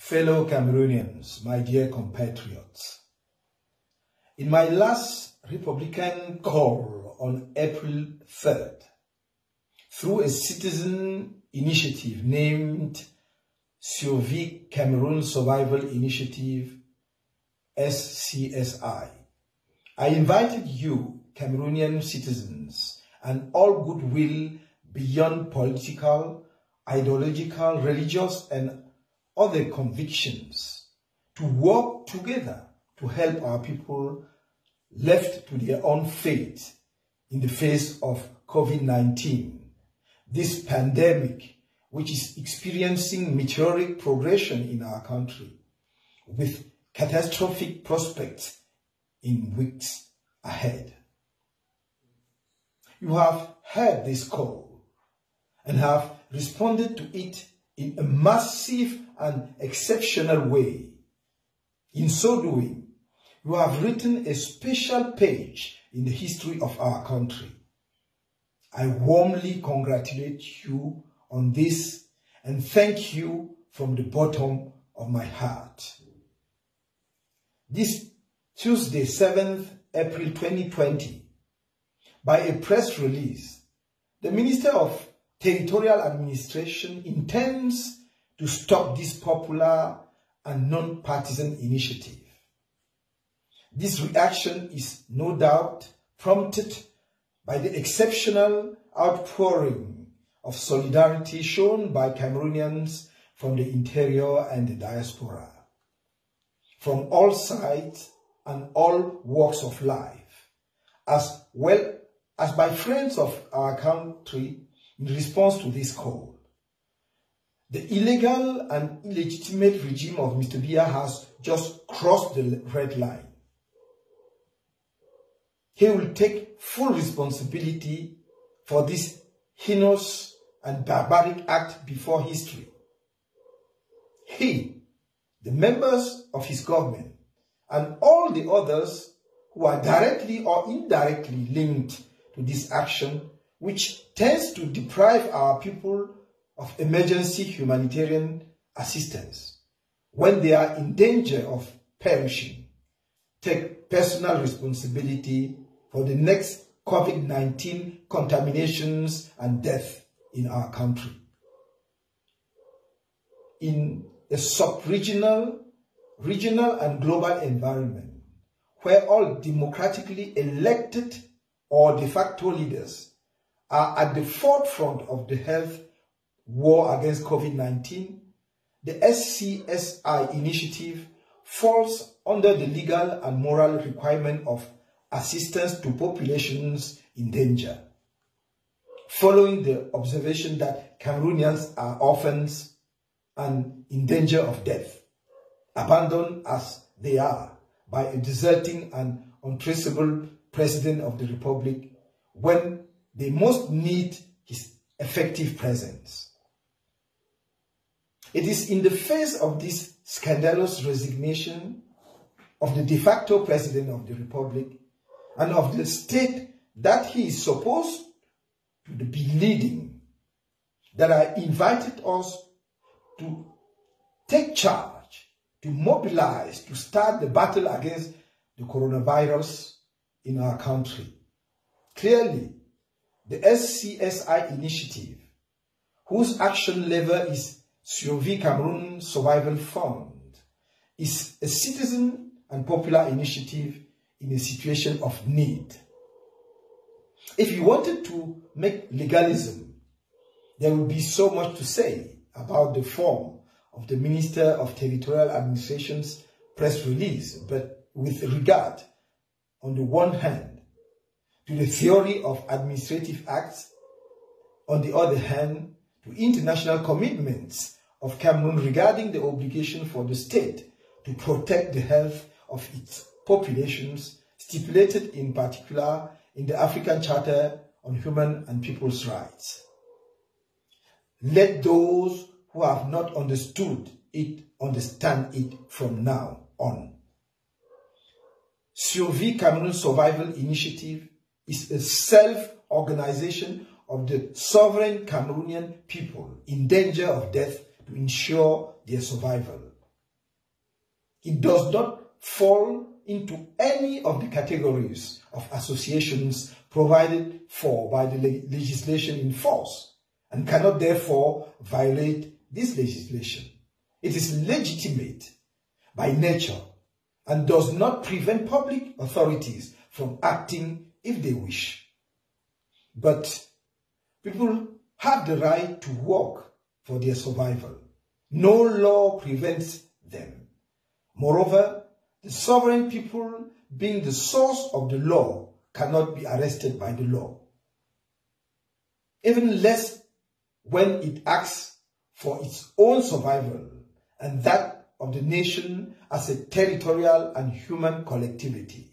Fellow Cameroonians, my dear compatriots, in my last Republican call on April 3rd, through a citizen initiative named Survie Cameroon Survival Initiative, SCSI, I invited you, Cameroonian citizens, and all goodwill beyond political, ideological, religious, and other convictions to work together to help our people left to their own fate in the face of COVID-19, this pandemic which is experiencing meteoric progression in our country with catastrophic prospects in weeks ahead. You have heard this call and have responded to it in a massive and exceptional way. In so doing, you have written a special page in the history of our country. I warmly congratulate you on this and thank you from the bottom of my heart. This Tuesday, 7th April 2020, by a press release, the Minister of Territorial Administration intends to stop this popular and non-partisan initiative. This reaction is no doubt prompted by the exceptional outpouring of solidarity shown by Cameroonians from the interior and the diaspora, from all sides and all walks of life, as well as by friends of our country in response to this call. The illegal and illegitimate regime of Mr. BIYA has just crossed the red line. He will take full responsibility for this heinous and barbaric act before history. He, the members of his government, and all the others who are directly or indirectly linked to this action, which tends to deprive our people of emergency humanitarian assistance when they are in danger of perishing, take personal responsibility for the next COVID-19 contaminations and death in our country. In a sub-regional, regional and global environment where all democratically elected or de facto leaders are at the forefront of the health war against COVID-19, the SCSI initiative falls under the legal and moral requirement of assistance to populations in danger, following the observation that Cameroonians are orphans and in danger of death, abandoned as they are by a deserting and untraceable President of the Republic when they most need his effective presence. It is in the face of this scandalous resignation of the de facto President of the Republic and of the state that he is supposed to be leading that I invited us to take charge, to mobilize, to start the battle against the coronavirus in our country. Clearly, the SCSI initiative, whose action lever is Survie Cameroon Survival Fund, is a citizen and popular initiative in a situation of need. If you wanted to make legalism, there would be so much to say about the form of the Minister of Territorial Administration's press release, but with regard, on the one hand, to the theory of administrative acts, on the other hand, to international commitments of Cameroon regarding the obligation for the state to protect the health of its populations, stipulated in particular in the African Charter on Human and People's Rights. Let those who have not understood it understand it from now on. Survie Cameroon Survival Initiative is a self-organization of the sovereign Cameroonian people in danger of death to ensure their survival. It does not fall into any of the categories of associations provided for by the legislation in force and cannot therefore violate this legislation. It is legitimate by nature and does not prevent public authorities from acting if they wish. But people have the right to work for their survival. No law prevents them. Moreover, the sovereign people, being the source of the law, cannot be arrested by the law. Even less when it acts for its own survival and that of the nation as a territorial and human collectivity.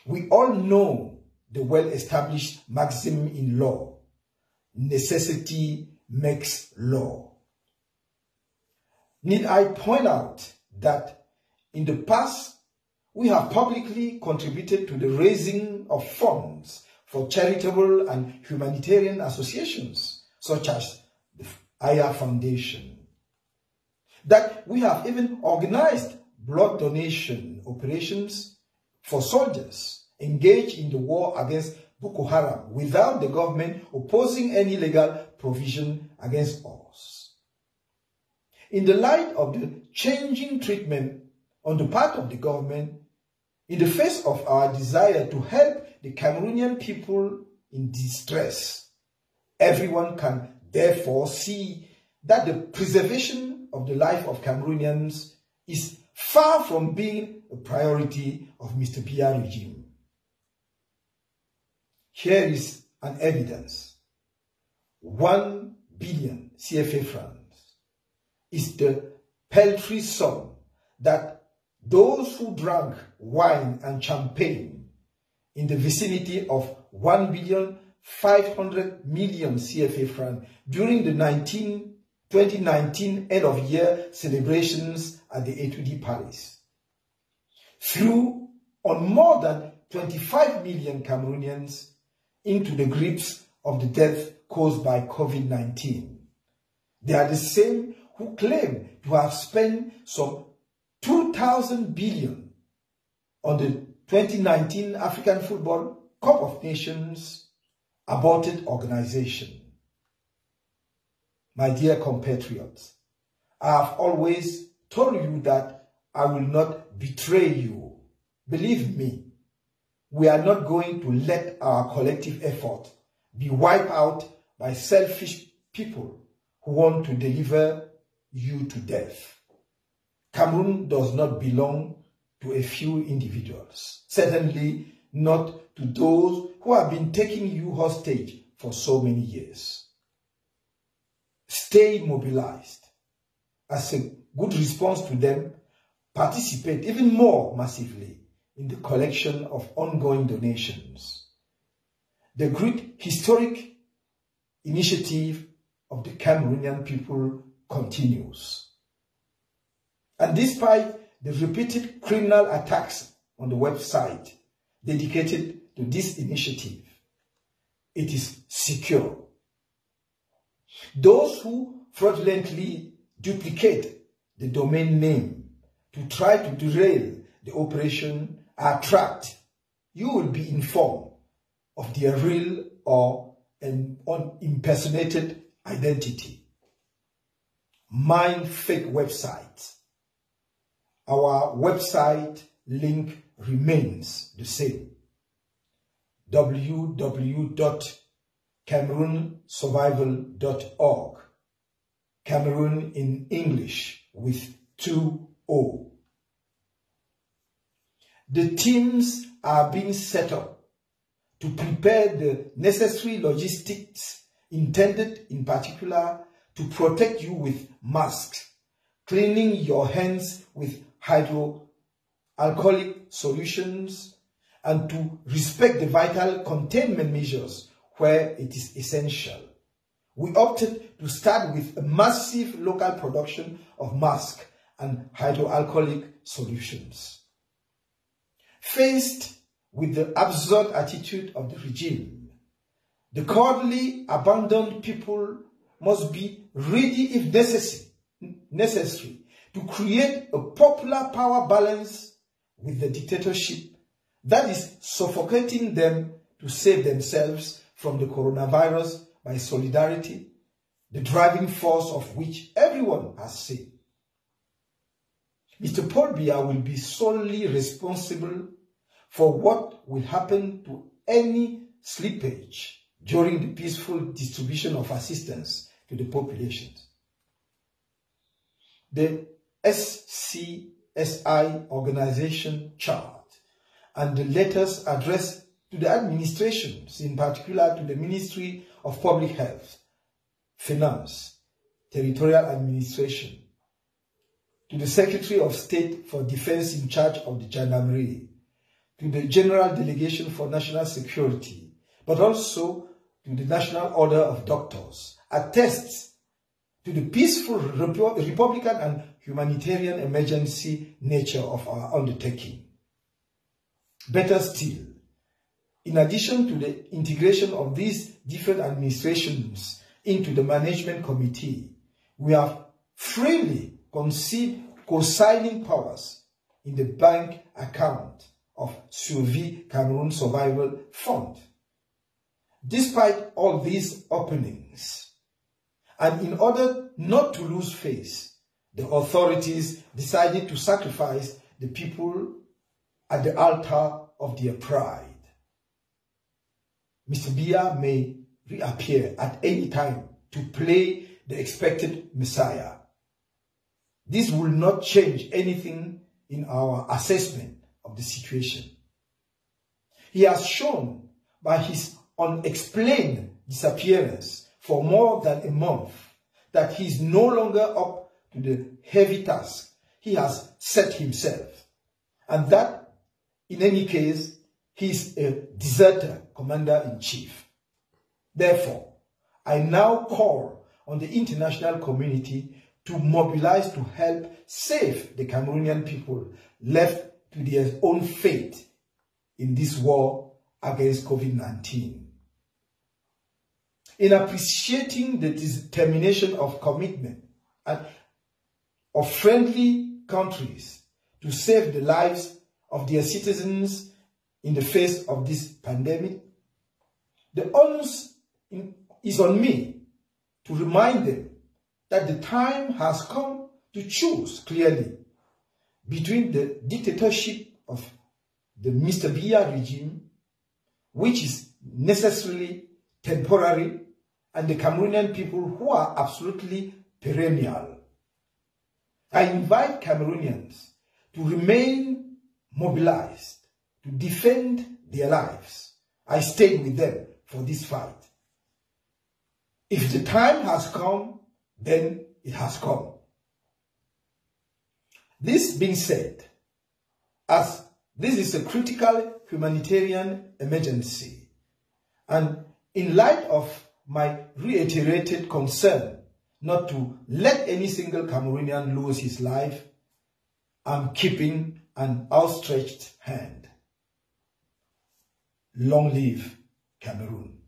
We all know the well-established maxim in law: necessity makes law. Need I point out that in the past, we have publicly contributed to the raising of funds for charitable and humanitarian associations, such as the BIYA Foundation. That we have even organized blood donation operations for soldiers engaged in the war against Boko Haram without the government opposing any legal provision against us. In the light of the changing treatment on the part of the government, in the face of our desire to help the Cameroonian people in distress, everyone can therefore see that the preservation of the life of Cameroonians is far from being a priority of Mr. BIYA regime. Here is an evidence. 1 billion CFA francs is the paltry sum that those who drank wine and champagne in the vicinity of 1,500 million CFA francs during the 2019 end-of-year celebrations at the Etude Palace threw on more than 25 million Cameroonians into the grips of the death caused by COVID-19. They are the same who claim to have spent some 2,000 billion on the 2019 African Football Cup of Nations aborted organization. My dear compatriots, I have always told you that I will not betray you. Believe me, we are not going to let our collective effort be wiped out by selfish people who want to deliver you to death. Cameroon does not belong to a few individuals, certainly not to those who have been taking you hostage for so many years. Stay mobilized. As a good response to them, participate even more massively in the collection of ongoing donations. The great historic initiative of the Cameroonian people continues. And despite the repeated criminal attacks on the website dedicated to this initiative, it is secure. Those who fraudulently duplicate the domain name to try to derail the operation are tracked. You will be informed of their real or impersonated identity. Mind fake websites. Our website link remains the same: www.cameroonsurvival.org. Cameroon in English with 2 O. The teams are being set up to prepare the necessary logistics intended in particular to protect you with masks, cleaning your hands with hydroalcoholic solutions, and to respect the vital containment measures where it is essential. We opted to start with a massive local production of masks and hydroalcoholic solutions. Faced with the absurd attitude of the regime, the cowardly abandoned people must be ready, if necessary, to create a popular power balance with the dictatorship that is suffocating them to save themselves from the coronavirus by solidarity, the driving force of which everyone has seen. Mr. Paul BIYA will be solely responsible for what will happen to any slippage during the peaceful distribution of assistance to the populations. The SCSI organization chart and the letters addressed to the administrations, in particular to the Ministry of Public Health, Finance, Territorial Administration, to the Secretary of State for Defense in charge of the Gendarmerie, to the General Delegation for National Security, but also to the National Order of Doctors, attests to the peaceful Republican and humanitarian emergency nature of our undertaking. Better still, in addition to the integration of these different administrations into the management committee, we have freely conceded co-signing powers in the bank account of Survie Cameroon Survival Fund. Despite all these openings, and in order not to lose face, the authorities decided to sacrifice the people at the altar of their pride. Mr. BIYA may reappear at any time to play the expected Messiah. This will not change anything in our assessment of the situation. He has shown by his unexplained disappearance for more than a month that he is no longer up to the heavy task he has set himself, and that, in any case, he is a deserter commander-in-chief. Therefore, I now call on the international community to mobilize to help save the Cameroonian people left to their own fate in this war against COVID-19. In appreciating the determination of commitment of friendly countries to save the lives of their citizens in the face of this pandemic, the onus is on me to remind them that the time has come to choose clearly between the dictatorship of the Mr. BIYA regime, which is necessarily temporary, and the Cameroonian people who are absolutely perennial. I invite Cameroonians to remain mobilized, to defend their lives. I stay with them for this fight. If the time has come, then it has come. This being said, as this is a critical humanitarian emergency, and in light of my reiterated concern not to let any single Cameroonian lose his life, I'm keeping an outstretched hand. Long live Cameroon.